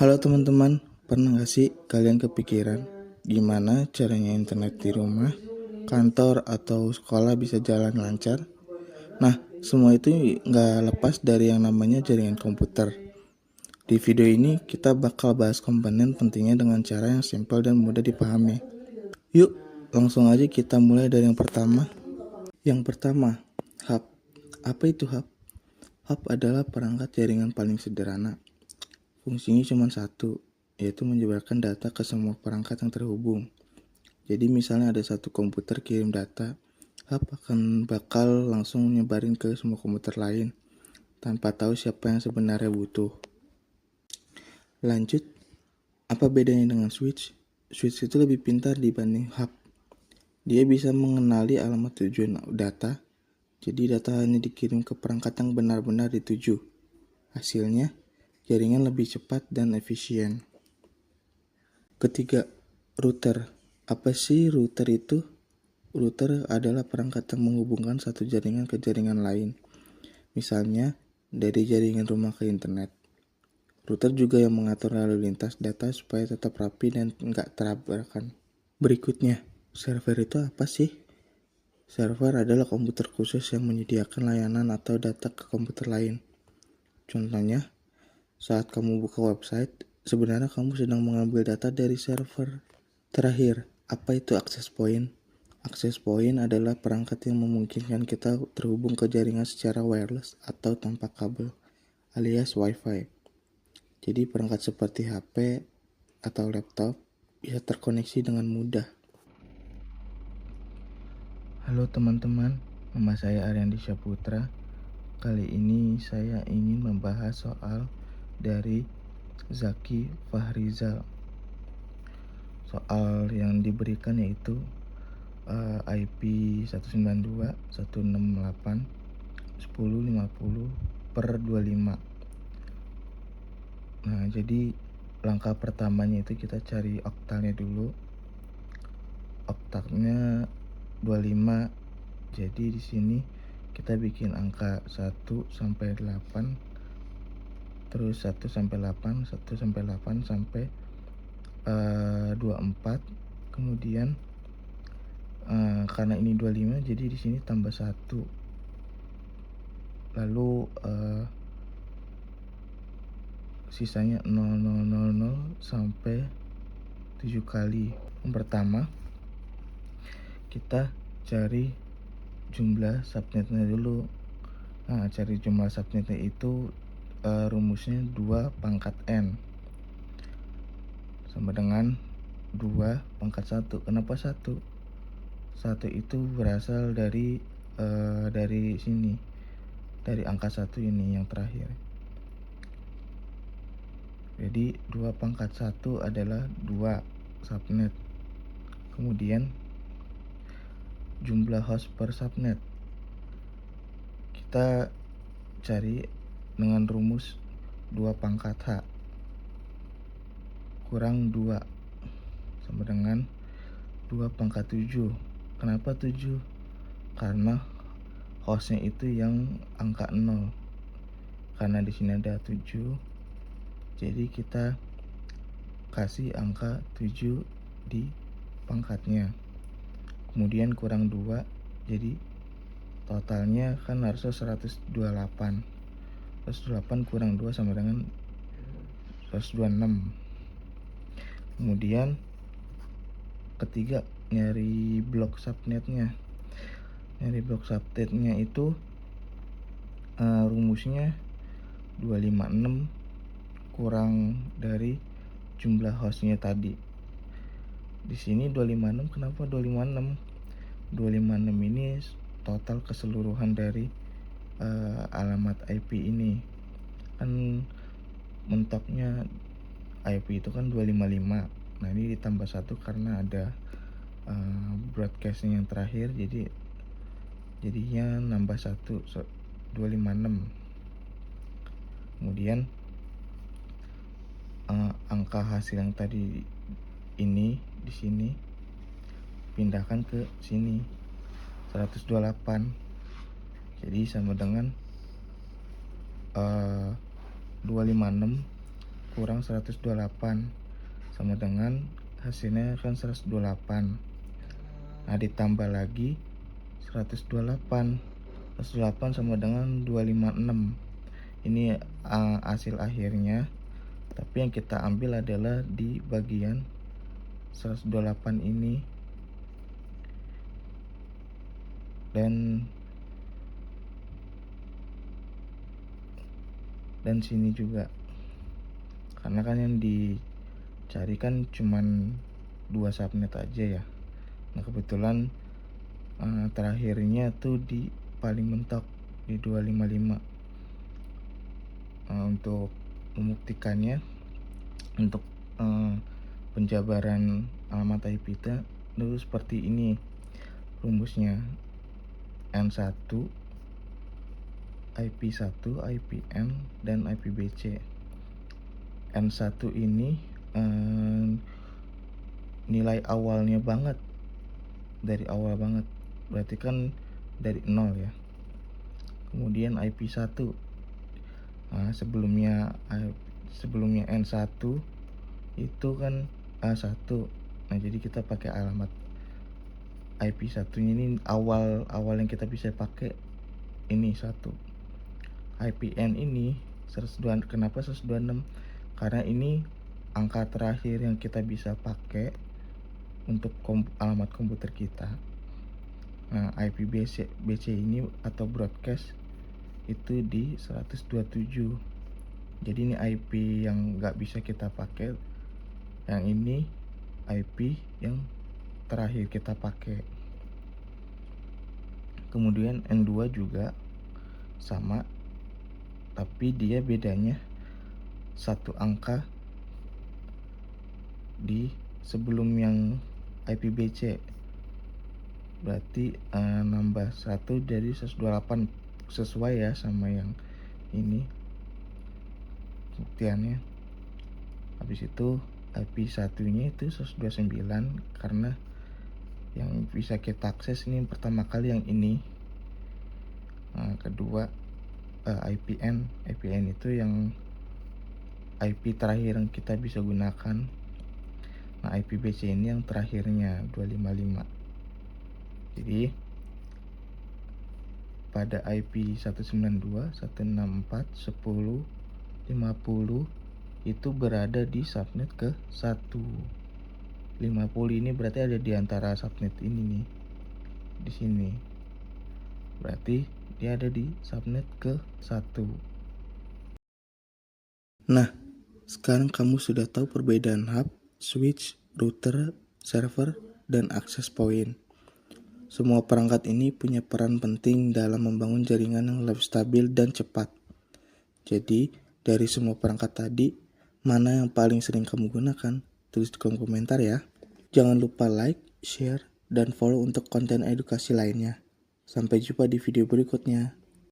Halo teman-teman, pernah gak sih kalian kepikiran gimana caranya internet di rumah, kantor, atau sekolah bisa jalan lancar? Nah, semua itu gak lepas dari yang namanya jaringan komputer. Di video ini kita bakal bahas komponen pentingnya dengan cara yang simpel dan mudah dipahami. Yuk, langsung aja kita mulai dari yang pertama. Yang pertama, hub. Apa itu hub? Hub adalah perangkat jaringan paling sederhana. Fungsinya cuma satu, yaitu menyebarkan data ke semua perangkat yang terhubung. Jadi misalnya ada satu komputer kirim data, hub bakal langsung nyebarin ke semua komputer lain, tanpa tahu siapa yang sebenarnya butuh. Lanjut, apa bedanya dengan switch? Switch itu lebih pintar dibanding hub. Dia bisa mengenali alamat tujuan data, jadi data hanya dikirim ke perangkat yang benar-benar dituju. Hasilnya, jaringan lebih cepat dan efisien. Ketiga, router. Apa sih router itu? Router adalah perangkat yang menghubungkan satu jaringan ke jaringan lain. Misalnya, dari jaringan rumah ke internet. Router juga yang mengatur lalu lintas data supaya tetap rapi dan nggak tabrakan. Berikutnya, server itu apa sih? Server adalah komputer khusus yang menyediakan layanan atau data ke komputer lain. Contohnya, saat kamu buka website, sebenarnya kamu sedang mengambil data dari server. Terakhir, apa itu access point? Access point adalah perangkat yang memungkinkan kita terhubung ke jaringan secara wireless atau tanpa kabel, alias Wi-Fi. Jadi perangkat seperti HP atau laptop bisa terkoneksi dengan mudah. Halo teman-teman, nama saya Aryandi Syaputra. Kali ini saya ingin membahas soal dari Zaki Fahrizal. Soal yang diberikan yaitu IP 192.168.10.50/25. Nah, jadi langkah pertamanya itu kita cari oktalnya dulu. Oktalnya 25. Jadi di sini kita bikin angka 1 sampai 8, terus 1 sampai 8, 1 sampai 8 sampai 24. Kemudian karena ini 25, jadi di sini tambah 1. Lalu sisanya 0000 sampai 7 kali. Yang pertama, kita cari jumlah subnetnya dulu. Nah, cari jumlah subnetnya itu rumusnya 2 pangkat n sama dengan 2 pangkat 1. Kenapa 1? 1 itu berasal dari sini, dari angka 1 ini yang terakhir. Jadi 2 pangkat 1 adalah 2 subnet. Kemudian jumlah host per subnet kita cari dengan rumus 2 pangkat H kurang 2 sama dengan 2 pangkat 7. Kenapa 7? Karena hostnya itu yang angka 0. Karena di sini ada 7, jadi kita kasih angka 7 di pangkatnya. Kemudian kurang 2, jadi totalnya kan harusnya 128. 128 kurang 2 sama dengan 126. Kemudian ketiga, nyari blok subnetnya. Nyari blok subnetnya itu rumusnya 256 kurang dari jumlah hostnya tadi. Di sini 256, kenapa 256? 256 ini total keseluruhan dari alamat IP ini. Kan mentoknya IP itu kan 255. Nah, ini ditambah 1 karena ada broadcastnya yang terakhir, jadinya nambah 1, 256. Kemudian angka hasil yang tadi ini di sini pindahkan ke sini 128. Jadi sama dengan 256 kurang 128 sama dengan hasilnya kan 128. Nah, ditambah lagi 128. 128 sama dengan 256. Ini hasil akhirnya. Tapi yang kita ambil adalah di bagian 128 ini. Dan sini juga. Karena kan yang dicari kan cuman 2 subnet aja ya. Nah, kebetulan terakhirnya tuh di paling mentok di 255. Untuk membuktikannya, untuk penjabaran alamat IP kita dulu seperti ini rumusnya. N1 IP1, IPN, dan IPBC. N1 ini nilai awalnya banget, dari awal banget, berarti kan dari 0 ya. Kemudian IP1, sebelumnya N1 itu kan A1. Nah, jadi kita pakai alamat IP1 ini awal yang kita bisa pakai ini 1. IPN ini 102. Kenapa 126? Karena ini angka terakhir yang kita bisa pakai untuk alamat komputer kita. Nah, IPBC ini atau broadcast itu di 127. Jadi ini IP yang nggak bisa kita pakai. Yang ini IP yang terakhir kita pakai. Kemudian N2 juga sama, tapi dia bedanya 1 angka di sebelum yang IPBC. Berarti nambah 1 dari 128 sesuai ya sama yang ini buktiannya. Habis itu IP1 nya itu 129 karena yang bisa kita akses ini pertama kali yang ini. Kedua IPN itu yang IP terakhir yang kita bisa gunakan. Nah, IPBC ini yang terakhirnya 255. Jadi pada IP 192, 164, 10, 50 itu berada di subnet ke 1. 50 ini berarti ada di antara subnet ini nih. Di sini. Berarti dia ada di subnet ke 1. Nah, sekarang kamu sudah tahu perbedaan hub, switch, router, server, dan access point. Semua perangkat ini punya peran penting dalam membangun jaringan yang lebih stabil dan cepat. Jadi, dari semua perangkat tadi, mana yang paling sering kamu gunakan? Tulis di kolom komentar ya. Jangan lupa like, share, dan follow untuk konten edukasi lainnya. Sampai jumpa di video berikutnya.